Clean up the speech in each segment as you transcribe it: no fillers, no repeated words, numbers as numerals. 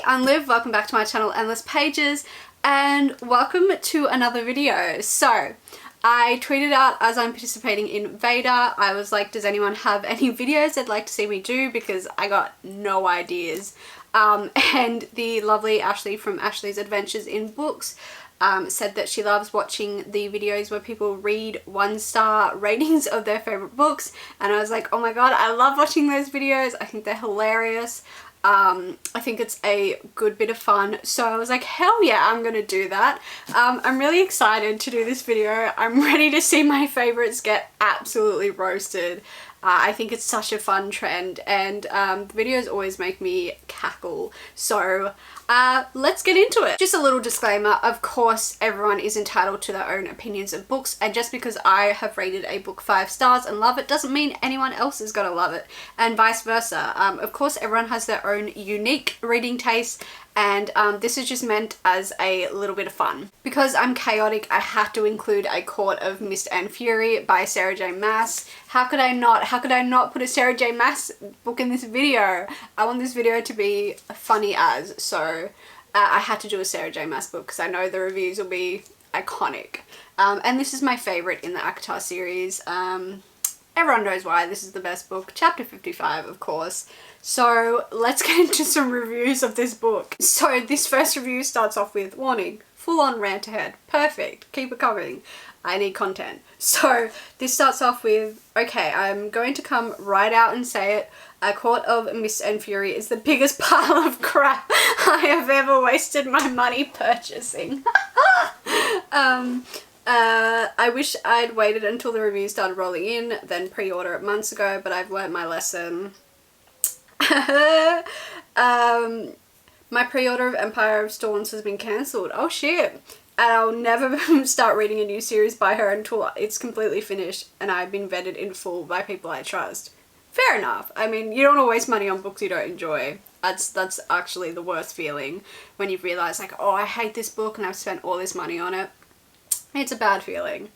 Hey, I'm Liv, welcome back to my channel Endless Pages, and welcome to another video. So, I tweeted out as I'm participating in VEDA, I was like, does anyone have any videos they'd like to see me do, because I got no ideas. And the lovely Ashley from Ashley's Adventures in Books said that she loves watching the videos where people read 1-star ratings of their favorite books, and I was like, oh my god, I love watching those videos. I think they're hilarious. I think it's a good bit of fun, so I was like, hell yeah, I'm gonna do that. I'm really excited to do this video. I'm ready to see my favorites get absolutely roasted. I think it's such a fun trend, and the videos always make me cackle, so let's get into it. Just a little disclaimer, of course everyone is entitled to their own opinions of books, and just because I have rated a book 5 stars and love it doesn't mean anyone else is gonna love it, and vice versa. Of course everyone has their own unique reading taste, and this is just meant as a little bit of fun. Because I'm chaotic, I had to include A Court of Mist and Fury by Sarah J Maas. How could I not? How could I not put a Sarah J Maas book in this video? I want this video to be funny as, so I had to do a Sarah J Maas book because I know the reviews will be iconic. And this is my favourite in the ACOTAR series. Everyone knows why this is the best book. Chapter 55, of course. So let's get into some reviews of this book. So this first review starts off with, warning, full on rant ahead. Perfect, keep it coming. I need content. So this starts off with, okay, I'm going to come right out and say it. A Court of Mist and Fury is the biggest pile of crap I have ever wasted my money purchasing. I wish I'd waited until the reviews started rolling in, then pre-order it months ago, but I've learnt my lesson. My pre-order of Empire of Storms has been cancelled. Oh shit. And I'll never start reading a new series by her until it's completely finished and I've been vetted in full by people I trust. Fair enough. I mean, you don't want to waste money on books you don't enjoy. That's actually the worst feeling, when you realise like, oh, I hate this book and I've spent all this money on it. It's a bad feeling.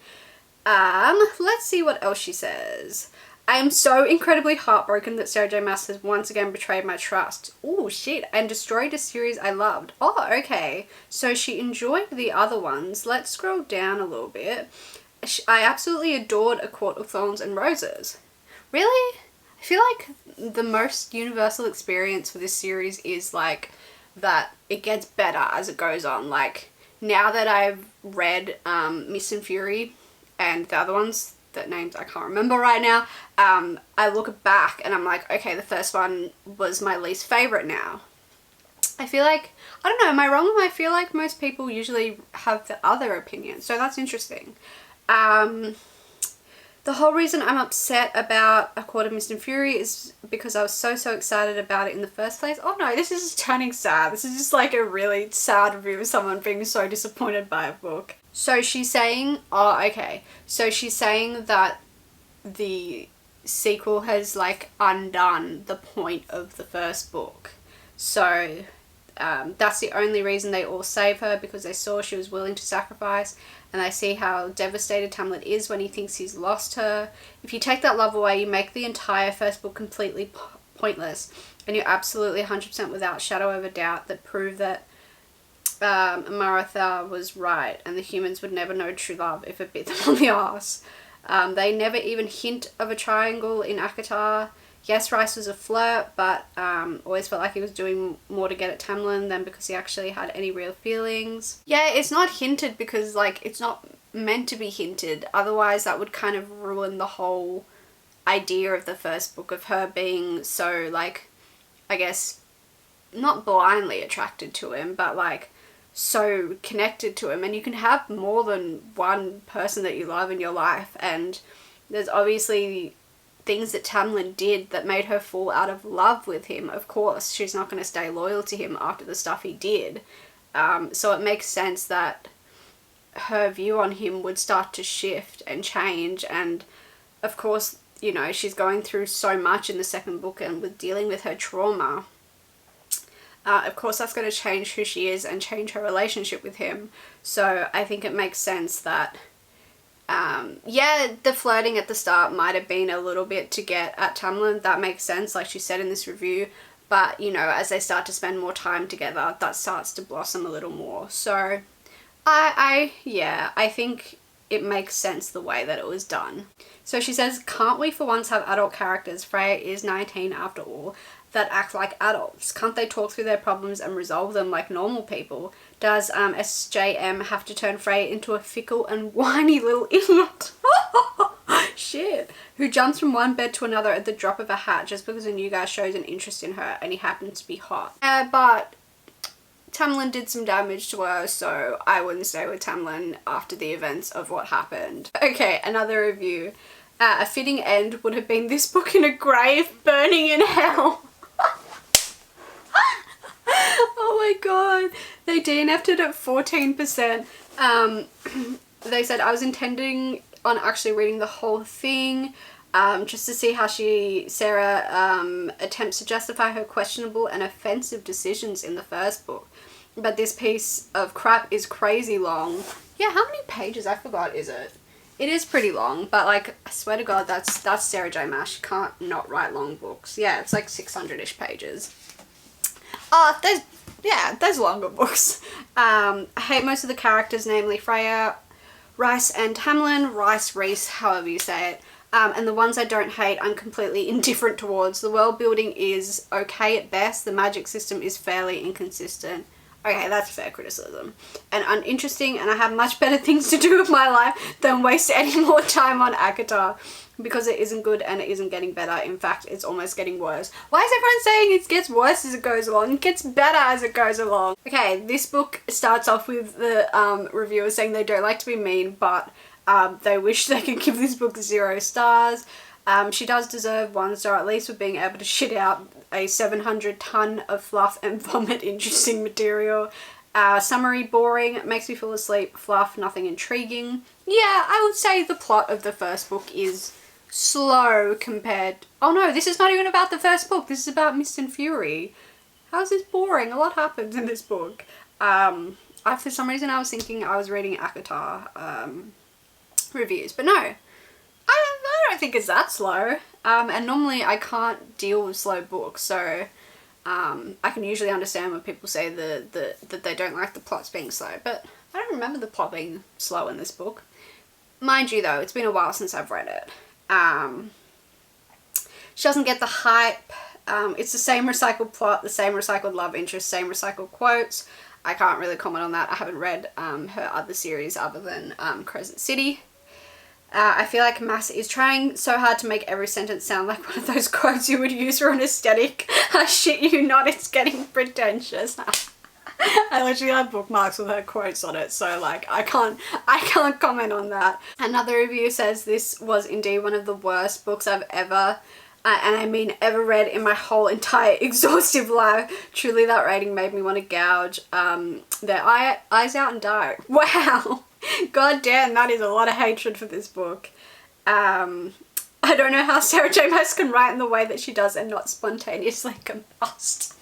Let's see what else she says. I am so incredibly heartbroken that Sarah J Maas has once again betrayed my trust. Oh shit, and destroyed a series I loved. Oh, okay. So she enjoyed the other ones. Let's scroll down a little bit. I absolutely adored A Court of Thorns and Roses. Really? I feel like the most universal experience for this series is like that it gets better as it goes on. Like, now that I've read Mist and Fury and the other ones, that names I can't remember right now, I look back and I'm like, okay, the first one was my least favourite now. I feel like, I don't know, am I wrong? I feel like most people usually have the other opinion, so that's interesting. The whole reason I'm upset about A Court of Mist and Fury is because I was so excited about it in the first place. Oh no, this is just turning sad. This is just like a really sad review of someone being so disappointed by a book. So she's saying, oh okay, so she's saying that the sequel has like undone the point of the first book. So that's the only reason they all save her, because they saw she was willing to sacrifice, and they see how devastated Tamlin is when he thinks he's lost her. If you take that love away, you make the entire first book completely pointless, and you're absolutely 100% without shadow of a doubt that prove that Maratha was right, and the humans would never know true love if it bit them on the arse. They never even hint of a triangle in ACOTAR. Yes, Rice was a flirt, but always felt like he was doing more to get at Tamlin than because he actually had any real feelings. Yeah, it's not hinted because, like, it's not meant to be hinted. Otherwise, that would kind of ruin the whole idea of the first book, of her being so, like, I guess, not blindly attracted to him, but, like, so connected to him. And you can have more than one person that you love in your life, and there's obviously things that Tamlin did that made her fall out of love with him. Of course, she's not going to stay loyal to him after the stuff he did. So it makes sense that her view on him would start to shift and change. And of course, you know, she's going through so much in the second book, and with dealing with her trauma, of course that's going to change who she is and change her relationship with him. So I think it makes sense that yeah, the flirting at the start might have been a little bit to get at Tamlin. That makes sense, like she said in this review, but you know, as they start to spend more time together, that starts to blossom a little more. So yeah, I think it makes sense the way that it was done. So she says, can't we for once have adult characters? Freya is 19 after all, that act like adults. Can't they talk through their problems and resolve them like normal people? Does SJM have to turn Freya into a fickle and whiny little idiot? Shit. Who jumps from one bed to another at the drop of a hat just because a new guy shows an interest in her and he happens to be hot. But Tamlin did some damage to her, so I wouldn't stay with Tamlin after the events of what happened. Okay, another review. A fitting end would have been this book in a grave burning in hell. Oh my god. They DNF'd it at 14%. They said, I was intending on actually reading the whole thing just to see how Sarah attempts to justify her questionable and offensive decisions in the first book. But this piece of crap is crazy long. Yeah, how many pages? I forgot, is it? It is pretty long, but like, I swear to God, that's Sarah J. Maas. She can't not write long books. Yeah, it's like 600-ish pages. There's longer books. I hate most of the characters, namely Freya, Rice and Tamlin, Reese, however you say it. And the ones I don't hate, I'm completely indifferent towards. The world building is okay at best. The magic system is fairly inconsistent. Okay, that's fair criticism. And uninteresting, and I have much better things to do with my life than waste any more time on ACOTAR, because it isn't good and it isn't getting better. In fact, it's almost getting worse. Why is everyone saying it gets worse as it goes along? It gets better as it goes along. Okay, this book starts off with the reviewer saying they don't like to be mean, but they wish they could give this book 0 stars. She does deserve 1 star at least for being able to shit out a 700 ton of fluff and vomit interesting material. Summary, boring, makes me fall asleep, fluff, nothing intriguing. Yeah, I would say the plot of the first book is slow compared... Oh no, this is not even about the first book. This is about Mist and Fury. How is this boring? A lot happens in this book. For some reason I was thinking I was reading ACOTAR reviews, but no. I don't think it's that slow. And normally I can't deal with slow books, so I can usually understand when people say that they don't like the plots being slow, but I don't remember the plot being slow in this book. Mind you though, it's been a while since I've read it. She doesn't get the hype. It's the same recycled plot, the same recycled love interest, same recycled quotes. I can't really comment on that. I haven't read her other series other than Crescent City. I feel like Maas is trying so hard to make every sentence sound like one of those quotes you would use for an aesthetic. I shit you not, it's getting pretentious. I literally have bookmarks with her quotes on it, so like I can't comment on that. Another review says this was indeed one of the worst books I've ever, and I mean ever read in my whole entire exhaustive life. Truly that rating made me want to gouge their eyes out and die. Wow. God damn, that is a lot of hatred for this book. I don't know how Sarah J. Maas can write in the way that she does and not spontaneously combust.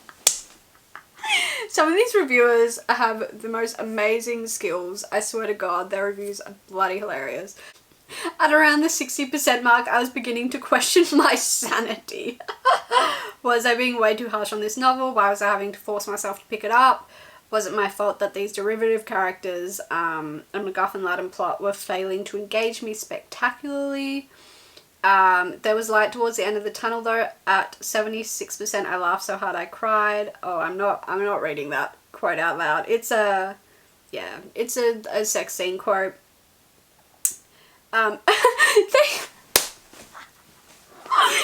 Some of these reviewers have the most amazing skills. I swear to God, their reviews are bloody hilarious. At around the 60% mark, I was beginning to question my sanity. Was I being way too harsh on this novel? Why was I having to force myself to pick it up? Was it my fault that these derivative characters and MacGuffin Latin plot were failing to engage me spectacularly? There was light towards the end of the tunnel though. At 76% I laughed so hard I cried. Oh, I'm not reading that quote out loud. It's a sex scene quote.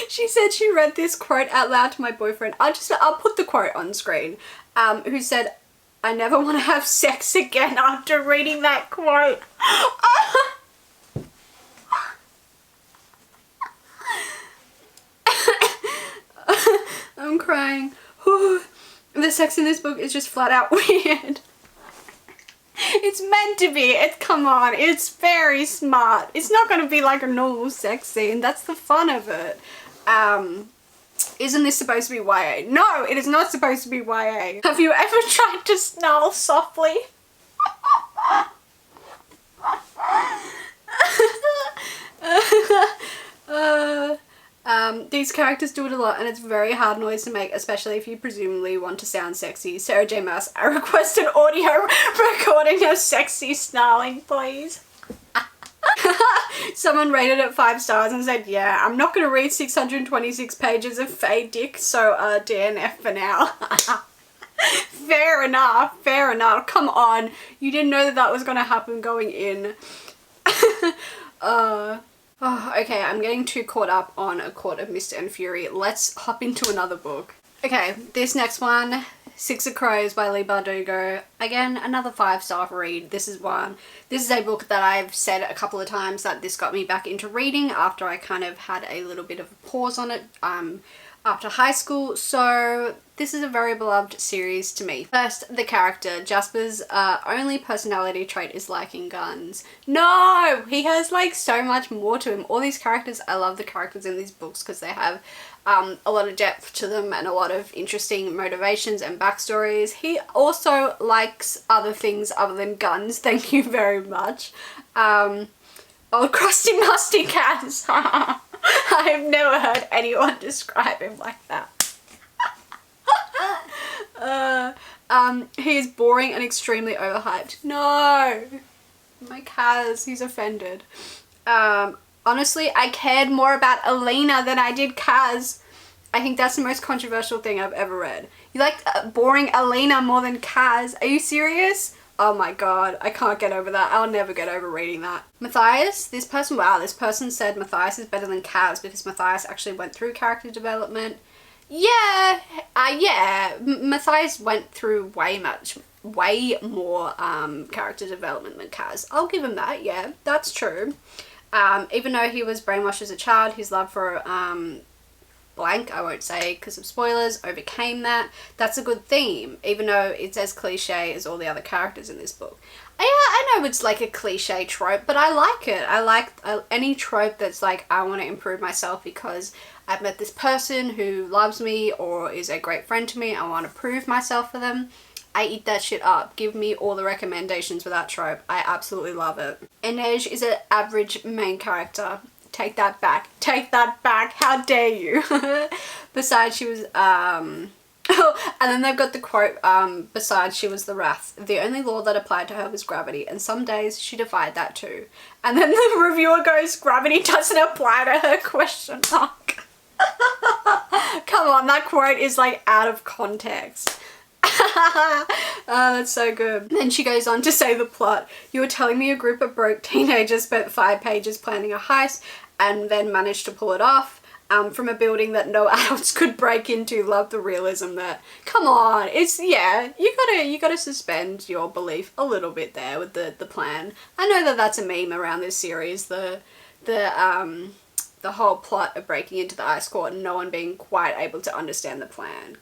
She said she read this quote out loud to my boyfriend. I'll put the quote on screen. Who said, I never want to have sex again after reading that quote. I'm crying. The sex in this book is just flat out weird. It's meant to be. Come on. It's very smart. It's not going to be like a normal sex scene. That's the fun of it. Isn't this supposed to be YA? No, it is not supposed to be YA. Have you ever tried to snarl softly? These characters do it a lot and it's very hard noise to make, especially if you presumably want to sound sexy. Sarah J. Maas, I request an audio recording of sexy snarling, please. Someone rated it 5 stars and said, yeah, I'm not going to read 626 pages of Faye Dick, so DNF for now. Fair enough, fair enough. Come on, you didn't know that that was going to happen going in. Oh, okay, I'm getting too caught up on A Court of Mist and Fury. Let's hop into another book. Okay, this next one, Six of Crows by Leigh Bardugo. Again, another 5-star read. This is a book that I've said a couple of times that this got me back into reading after I kind of had a little bit of a pause on it after high school. So this is a very beloved series to me. First, the character. Jasper's only personality trait is liking guns. No! He has like so much more to him. All these characters, I love the characters in these books because they have a lot of depth to them and a lot of interesting motivations and backstories. He also likes other things other than guns. Thank you very much. Old crusty musty cats. I've never heard anyone describe him like that. He is boring and extremely overhyped. No! My Kaz, he's offended. Honestly, I cared more about Alina than I did Kaz. I think that's the most controversial thing I've ever read. You like boring Alina more than Kaz? Are you serious? Oh my god, I can't get over that. I'll never get over reading that. Matthias, this person said Matthias is better than Kaz because Matthias actually went through character development. Yeah, Matthias went through way more character development than Kaz. I'll give him that, yeah, that's true. Even though he was brainwashed as a child, his love for blank, I won't say because of spoilers, overcame that. That's a good theme, even though it's as cliche as all the other characters in this book. Yeah, I know it's like a cliche trope, but I like it. I like any trope that's like, I want to improve myself because I've met this person who loves me or is a great friend to me. I want to prove myself for them. I eat that shit up. Give me all the recommendations for that trope. I absolutely love it. Inej is an average main character. Take that back. Take that back. How dare you? Besides, she was, and then they've got the quote, besides, she was the wrath. The only law that applied to her was gravity, and some days she defied that too. And then the reviewer goes, gravity doesn't apply to her, question mark. Come on, that quote is like out of context. Oh, that's so good. Then she goes on to say the plot. You were telling me a group of broke teenagers spent 5 pages planning a heist and then managed to pull it off from a building that no adults could break into. Love the realism there. Come on, it's, yeah, you gotta suspend your belief a little bit there with the plan. I know that that's a meme around this series, the whole plot of breaking into the ice court and no one being quite able to understand the plan.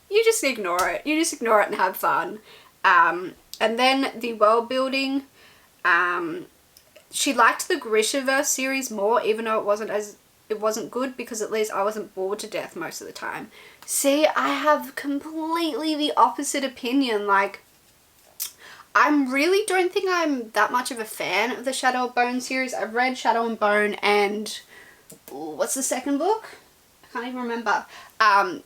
You just ignore it. You just ignore it and have fun. And then the world building. She liked the Grishaverse series more, even though it wasn't good, because at least I wasn't bored to death most of the time. See, I have completely the opposite opinion. Like, I really don't think I'm that much of a fan of the Shadow and Bone series. I've read Shadow and Bone and what's the second book? I can't even remember.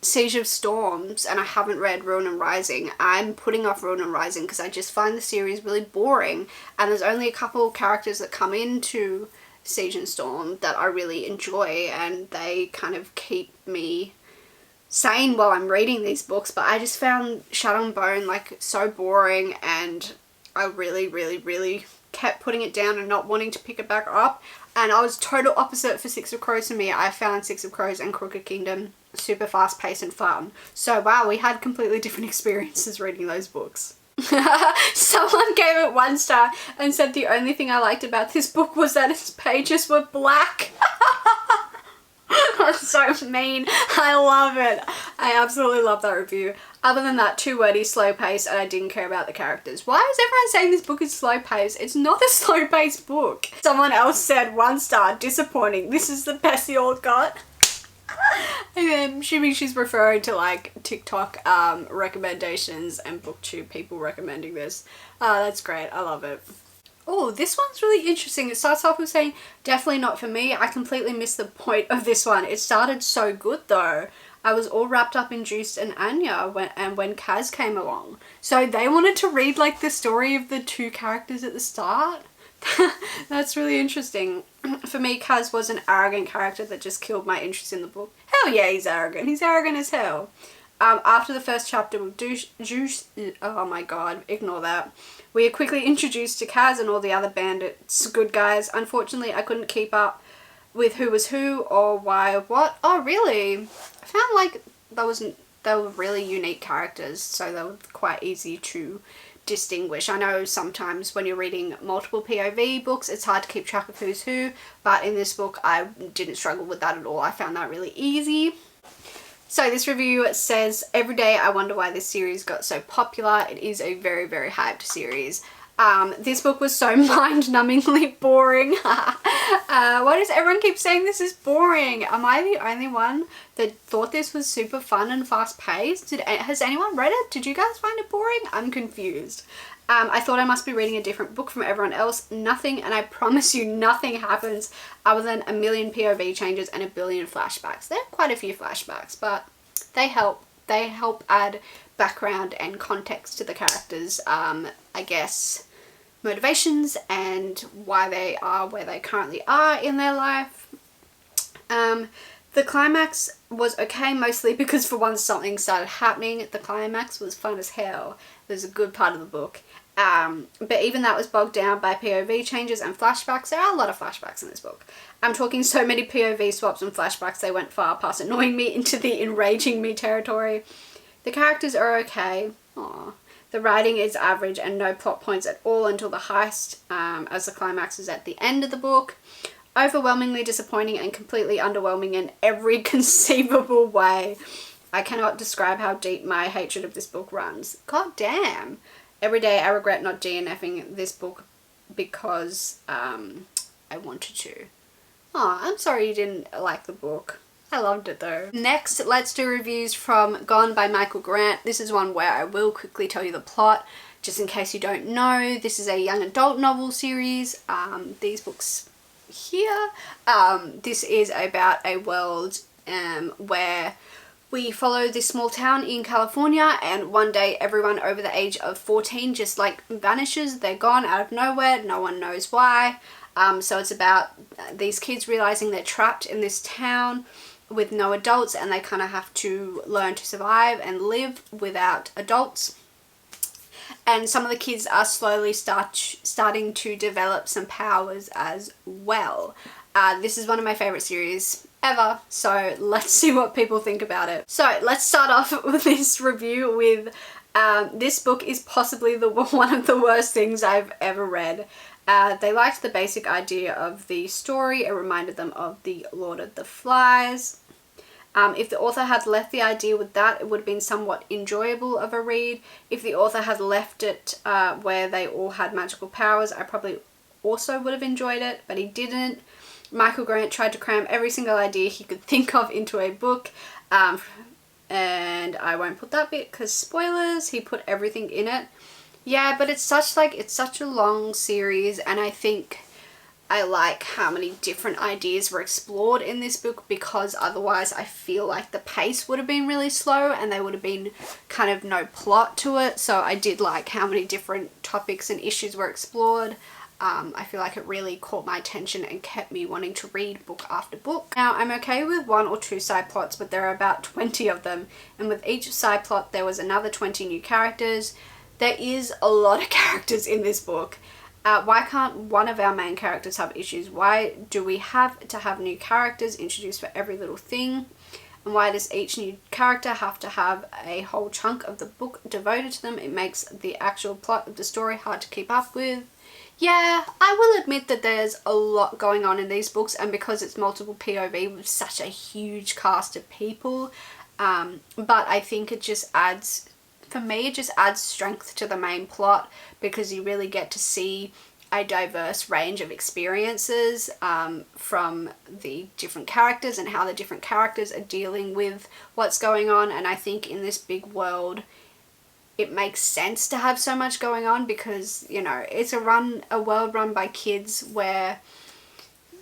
Siege of Storms, and I haven't read Ruin and Rising. I'm putting off Ruin and Rising because I just find the series really boring, and there's only a couple of characters that come into Siege and Storm that I really enjoy, and they kind of keep me sane while I'm reading these books. But I just found Shadow and Bone like so boring, and I really kept putting it down and not wanting to pick it back up. And I was total opposite for Six of Crows for me. I found Six of Crows and Crooked Kingdom super fast paced and fun. So wow, we had completely different experiences reading those books. Someone gave it 1 star and said the only thing I liked about this book was that its pages were black. That's so mean. I love it. I absolutely love that review. Other than that, too wordy, slow paced, and I didn't care about the characters. Why is everyone saying this book is slow paced? It's not a slow paced book. Someone else said 1 star, disappointing. This is the best you all got. I'm assuming she's referring to like TikTok recommendations and BookTube people recommending this. That's great. I love it. Oh, this one's really interesting. It starts off with saying, definitely not for me. I completely missed the point of this one. It started so good though. I was all wrapped up in Juice and Anya when Kaz came along. So they wanted to read like the story of the two characters at the start. That's really interesting. For me, Kaz was an arrogant character that just killed my interest in the book. Hell yeah, he's arrogant. He's arrogant as hell. After the first chapter with Juice, oh my god, ignore that. We are quickly introduced to Kaz and all the other bandits, good guys. Unfortunately, I couldn't keep up with who was who or why or what. Oh, really? I found like they were really unique characters, so they were quite easy to distinguish. I know sometimes when you're reading multiple POV books, it's hard to keep track of who's who, but in this book, I didn't struggle with that at all. I found that really easy. So this review says, every day I wonder why this series got so popular. It is a very, very hyped series. This book was so mind-numbingly boring. Why does everyone keep saying this is boring? Am I the only one that thought this was super fun and fast-paced? Has anyone read it? Did you guys find it boring? I'm confused. I thought I must be reading a different book from everyone else. Nothing, and I promise you nothing happens other than a million POV changes and a billion flashbacks. There are quite a few flashbacks, but they help. They help add background and context to the characters, I guess, motivations and why they are where they currently are in their life. The climax was okay, mostly because for once something started happening. The climax was fun as hell. It was a good part of the book. But even that was bogged down by POV changes and flashbacks. There are a lot of flashbacks in this book. I'm talking so many POV swaps and flashbacks, they went far past annoying me into the enraging me territory. The characters are okay. Aww. The writing is average and no plot points at all until the heist, as the climax is at the end of the book. Overwhelmingly disappointing and completely underwhelming in every conceivable way. I cannot describe how deep my hatred of this book runs. God damn. Every day I regret not DNFing this book because I wanted to. Oh, I'm sorry you didn't like the book. I loved it though. Next, let's do reviews from Gone by Michael Grant. This is one where I will quickly tell you the plot, just in case you don't know. This is a young adult novel series. These books here. This is about a world where we follow this small town in California, and one day everyone over the age of 14 just like vanishes. They're gone out of nowhere. No one knows why. So it's about these kids realizing they're trapped in this town with no adults, and they kind of have to learn to survive and live without adults. And some of the kids are slowly starting to develop some powers as well. This is one of my favorite series ever, so let's see what people think about it. So let's start off with this review with this book is possibly one of the worst things I've ever read. They liked the basic idea of the story. It reminded them of the Lord of the Flies. If the author had left the idea with that, it would have been somewhat enjoyable of a read. If the author had left it where they all had magical powers, I probably also would have enjoyed it, but he didn't. Michael Grant tried to cram every single idea he could think of into a book, and I won't put that bit because spoilers, he put everything in it. Yeah, but it's such a long series, and I think I like how many different ideas were explored in this book, because otherwise I feel like the pace would have been really slow and there would have been kind of no plot to it. So I did like how many different topics and issues were explored. I feel like it really caught my attention and kept me wanting to read book after book. Now, I'm okay with 1 or 2 side plots, but there are about 20 of them, and with each side plot there was another 20 new characters. There is a lot of characters in this book. Why can't one of our main characters have issues? Why do we have to have new characters introduced for every little thing? And why does each new character have to have a whole chunk of the book devoted to them? It makes the actual plot of the story hard to keep up with. Yeah, I will admit that there's a lot going on in these books, and because it's multiple POV with such a huge cast of people, but I think it just adds, for me, it just adds strength to the main plot, because you really get to see a diverse range of experiences from the different characters and how the different characters are dealing with what's going on. And I think in this big world, it makes sense to have so much going on because, you know, it's a world run by kids where,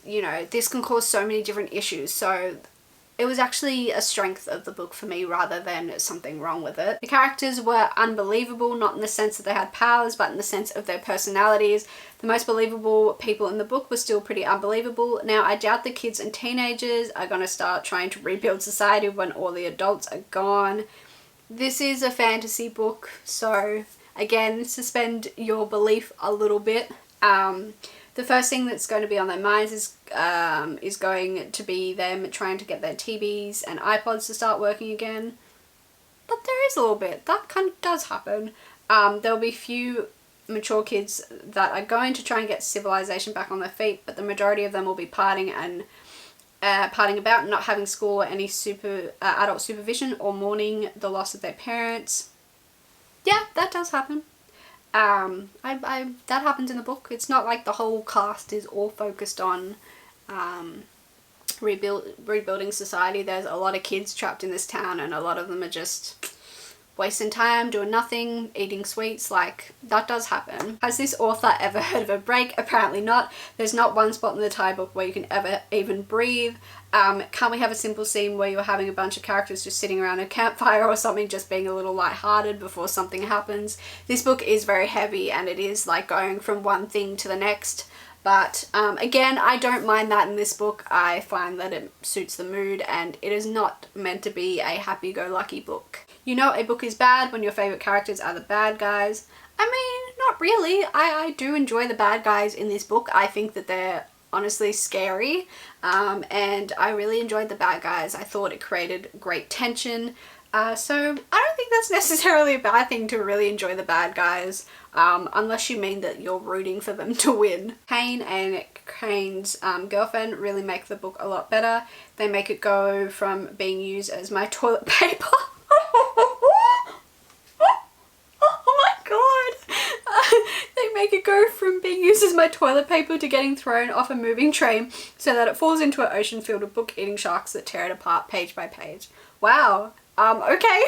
you know, this can cause so many different issues. So it was actually a strength of the book for me rather than something wrong with it. The characters were unbelievable, not in the sense that they had powers, but in the sense of their personalities. The most believable people in the book were still pretty unbelievable. Now, I doubt the kids and teenagers are going to start trying to rebuild society when all the adults are gone. This is a fantasy book, so again, suspend your belief a little bit. The first thing that's going to be on their minds is going to be them trying to get their TVs and iPods to start working again. But there is a little bit. That kind of does happen. There'll be few mature kids that are going to try and get civilization back on their feet, but the majority of them will be partying about, not having school or any adult supervision, or mourning the loss of their parents. Yeah, that does happen. That happens in the book. It's not like the whole cast is all focused on rebuilding society. There's a lot of kids trapped in this town, and a lot of them are just wasting time, doing nothing, eating sweets. Like, that does happen. Has this author ever heard of a break? Apparently not. There's not one spot in the entire book where you can ever even breathe. Can't we have a simple scene where you're having a bunch of characters just sitting around a campfire or something, just being a little lighthearted before something happens? This book is very heavy, and it is like going from one thing to the next. But again, I don't mind that in this book. I find that it suits the mood, and it is not meant to be a happy-go-lucky book. You know a book is bad when your favourite characters are the bad guys. I mean, not really. I do enjoy the bad guys in this book. I think that they're honestly scary, and I really enjoyed the bad guys. I thought it created great tension. So I don't think that's necessarily a bad thing to really enjoy the bad guys, unless you mean that you're rooting for them to win. Kane and Kane's girlfriend really make the book a lot better. They make it go from being used as my toilet paper. They make it go from being used as my toilet paper to getting thrown off a moving train so that it falls into an ocean filled with book-eating sharks that tear it apart page by page. Wow. Okay.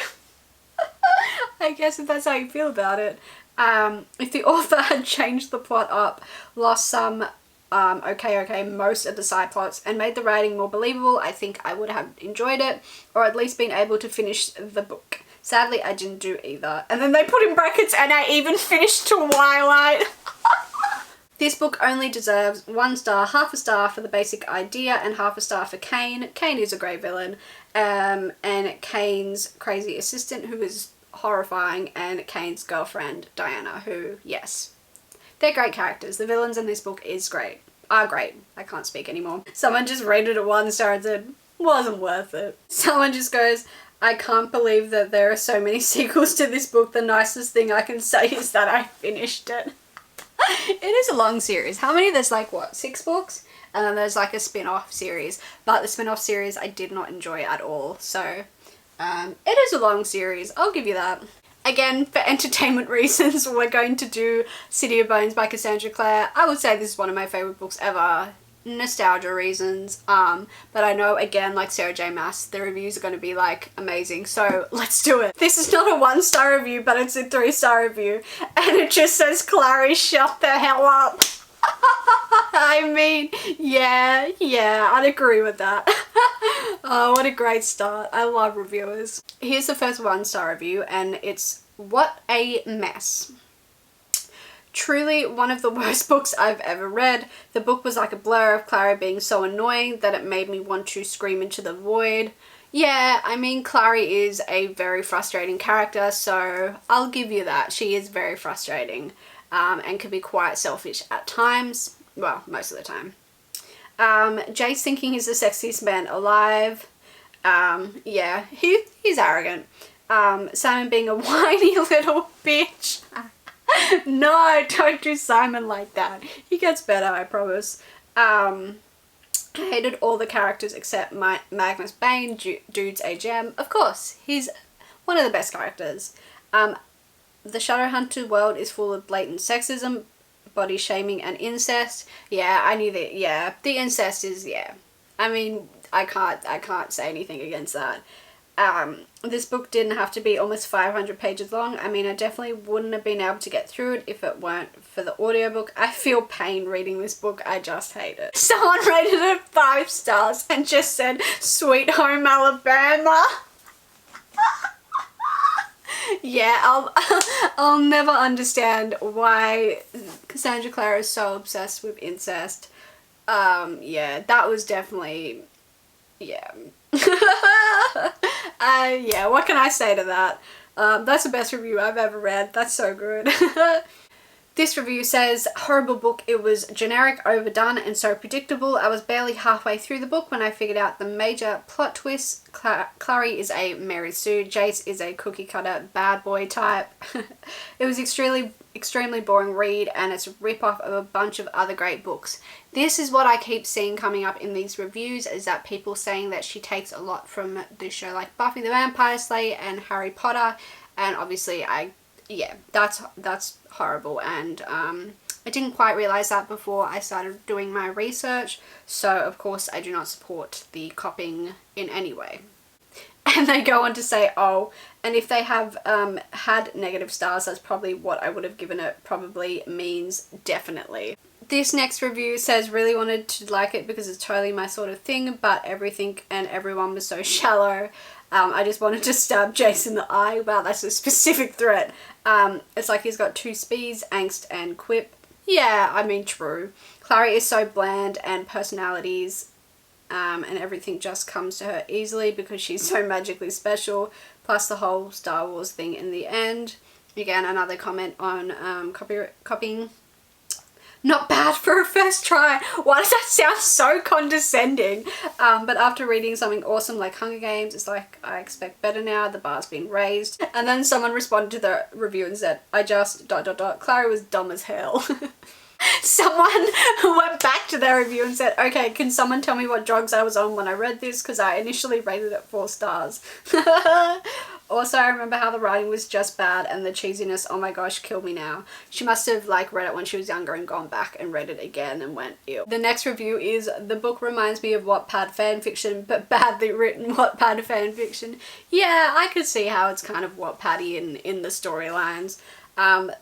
I guess if that's how you feel about it. If the author had changed the plot up, lost some, most of the side plots, and made the writing more believable, I think I would have enjoyed it, or at least been able to finish the book. Sadly, I didn't do either. And then they put in brackets, and I even finished Twilight. This book only deserves 1 star, half a star for the basic idea, and half a star for Kane. Kane is a great villain. And Kane's crazy assistant, who is horrifying, and Kane's girlfriend, Diana, who, yes, they're great characters. The villains in this book are great. I can't speak anymore. Someone just rated it 1 star and said, wasn't worth it. Someone just goes, I can't believe that there are so many sequels to this book. The nicest thing I can say is that I finished it. It is a long series. How many? There's like, what, 6 books? And then there's like a spin-off series. But the spin-off series I did not enjoy at all. So, it is a long series. I'll give you that. Again, for entertainment reasons, we're going to do City of Bones by Cassandra Clare. I would say this is one of my favourite books ever. Nostalgia reasons, but I know, again, like Sarah J Maas, the reviews are going to be like amazing, so let's do it. This is not a 1 star review, but it's a 3 star review, and it just says, Clary, shut the hell up. I mean, yeah, I'd agree with that. Oh, what a great start. I love reviewers. Here's the first 1 star review, and it's, what a mess. Truly one of the worst books I've ever read. The book was like a blur of Clara being so annoying that it made me want to scream into the void. Yeah, I mean, Clary is a very frustrating character, so I'll give you that. She is very frustrating, and can be quite selfish at times. Well, most of the time. Jace thinking he's the sexiest man alive. Yeah, he's arrogant. Simon being a whiny little bitch. No, don't do Simon like that. He gets better, I promise. I hated all the characters except Magnus Bane. Dude's a gem. Of course, he's one of the best characters. The Shadowhunter world is full of blatant sexism, body shaming, and incest. Yeah, I knew that. Yeah, the incest is, yeah. I mean, I can't say anything against that. This book didn't have to be almost 500 pages long. I mean, I definitely wouldn't have been able to get through it if it weren't for the audiobook. I feel pain reading this book. I just hate it. Someone rated it 5 stars and just said, "Sweet Home Alabama." Yeah, I'll never understand why Cassandra Clare is so obsessed with incest. Yeah, that was definitely, yeah. Yeah, what can I say to that? That's the best review I've ever read. That's so good. This review says, "Horrible book. It was generic, overdone, and so predictable. I was barely halfway through the book when I figured out the major plot twist. Clare is a Mary Sue. Jace is a cookie cutter bad boy type. It was extremely boring read, and it's a rip-off of a bunch of other great books." This is what I keep seeing coming up in these reviews, is that people saying that she takes a lot from the show like Buffy the Vampire Slayer and Harry Potter, and obviously yeah, that's horrible, and I didn't quite realize that before I started doing my research, so of course I do not support the copying in any way. And they go on to say, "Oh, and if they have had negative stars, that's probably what I would have given it. Probably means definitely." This next review says, "Really wanted to like it because it's totally my sort of thing, but everything and everyone was so shallow. I just wanted to stab Jace in the eye." Wow, that's a specific threat. It's like he's got 2 speeds, angst and quip. Yeah, I mean, true. Clare is so bland, and personalities and everything just comes to her easily because she's so magically special, plus the whole Star Wars thing in the end. Again, another comment on copying. "Not bad for a first try." Why does that sound so condescending? But after reading something awesome like Hunger Games, it's like, I expect better now, the bar's been raised. And then someone responded to the review and said, "I just ... Clare was dumb as hell." Someone went back to their review and said, "Okay, can someone tell me what drugs I was on when I read this, because I initially rated it 4 stars." Also, I remember how the writing was just bad, and the cheesiness, oh my gosh, kill me now. She must have like read it when she was younger and gone back and read it again and went, ew. The next review is, "The book reminds me of Wattpad fanfiction, but badly written Wattpad fanfiction." Yeah, I could see how it's kind of Wattpad-y in the storylines.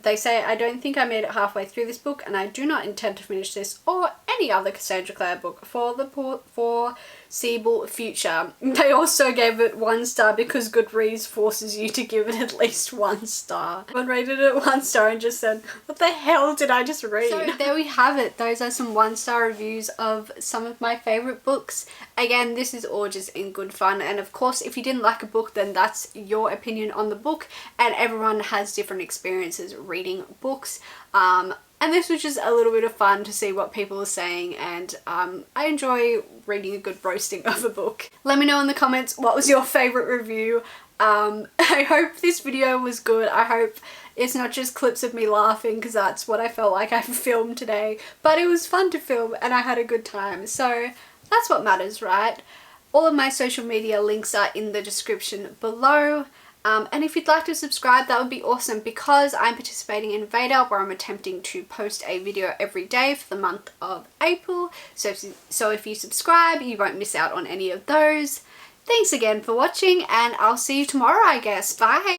They say, "I don't think I made it halfway through this book, and I do not intend to finish this or any other Cassandra Clare book for the foreseeable future." They also gave it 1 star because Goodreads forces you to give it at least 1 star. One rated it 1 star and just said, "What the hell did I just read?" So there we have it. Those are some 1-star reviews of some of my favourite books. Again, this is all just in good fun, and of course if you didn't like a book, then that's your opinion on the book, and everyone has different experiences reading books. And this was just a little bit of fun to see what people are saying, and I enjoy reading a good roasting of a book. Let me know in the comments what was your favourite review. I hope this video was good. I hope it's not just clips of me laughing, because that's what I felt like I filmed today, but it was fun to film and I had a good time, so that's what matters, right? All of my social media links are in the description below. And if you'd like to subscribe, that would be awesome, because I'm participating in VEDA, where I'm attempting to post a video every day for the month of April. So if you subscribe, you won't miss out on any of those. Thanks again for watching, and I'll see you tomorrow, I guess. Bye!